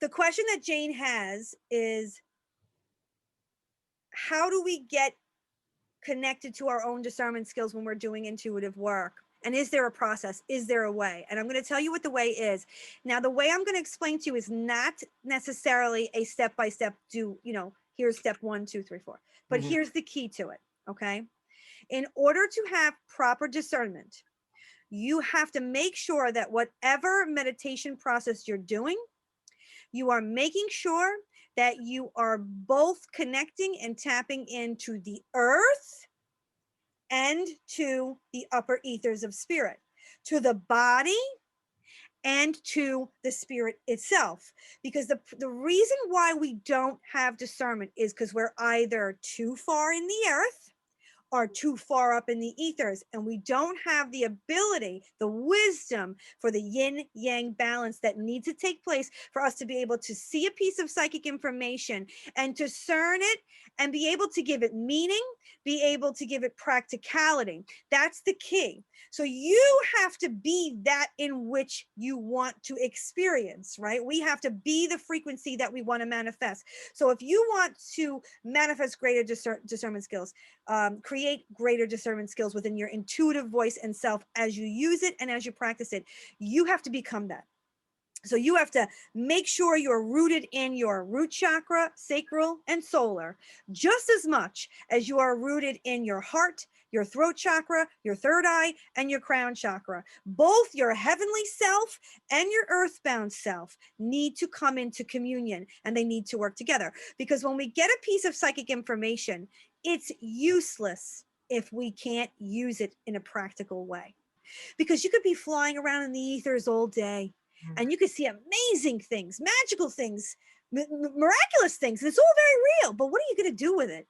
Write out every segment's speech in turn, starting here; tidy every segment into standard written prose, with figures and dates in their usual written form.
The question that Jane has is, how do we get connected to our own discernment skills when we're doing intuitive work? And is there a process? Is there a way? And I'm going to tell you what the way is. Now, the way I'm going to explain to you is not necessarily a step-by-step here's step 1, 2, 3, 4. But here's the key to it, okay? In order to have proper discernment, you have to make sure that whatever meditation process you're doing, you are making sure that you are both connecting and tapping into the earth and to the upper ethers of spirit, to the body and to the spirit itself. Because the reason why we don't have discernment is because we're either too far in the earth are too far up in the ethers, and we don't have the ability, the wisdom for the yin yang balance that needs to take place for us to be able to see a piece of psychic information and discern it and be able to give it meaning, be able to give it practicality. That's the key. So you have to be that in which you want to experience, right? We have to be the frequency that we want to manifest. So if you want to manifest greater discernment skills, create greater discernment skills within your intuitive voice and self as you use it and as you practice it, you have to become that. So you have to make sure you're rooted in your root chakra, sacral, and solar, just as much as you are rooted in your heart, your throat chakra, your third eye, and your crown chakra. Both your heavenly self and your earthbound self need to come into communion, and they need to work together. Because when we get a piece of psychic information, it's useless if we can't use it in a practical way. Because you could be flying around in the ethers all day, and you could see amazing things, magical things, miraculous things. It's all very real, but what are you going to do with it?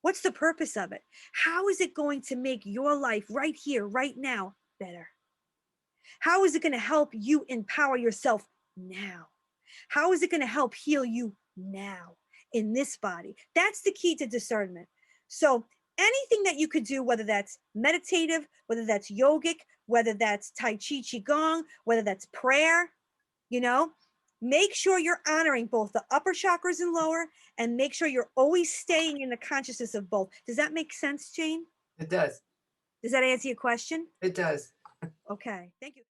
What's the purpose of it? How is it going to make your life right here, right now, better? How is it going to help you empower yourself now? How is it going to help heal you now in this body? That's the key to discernment. So anything that you could do, whether that's meditative, whether that's yogic, whether that's Tai Chi Qigong, whether that's prayer, make sure you're honoring both the upper chakras and lower, and make sure you're always staying in the consciousness of both. Does that make sense, Jane? It does. Does that answer your question? It does. Okay, thank you.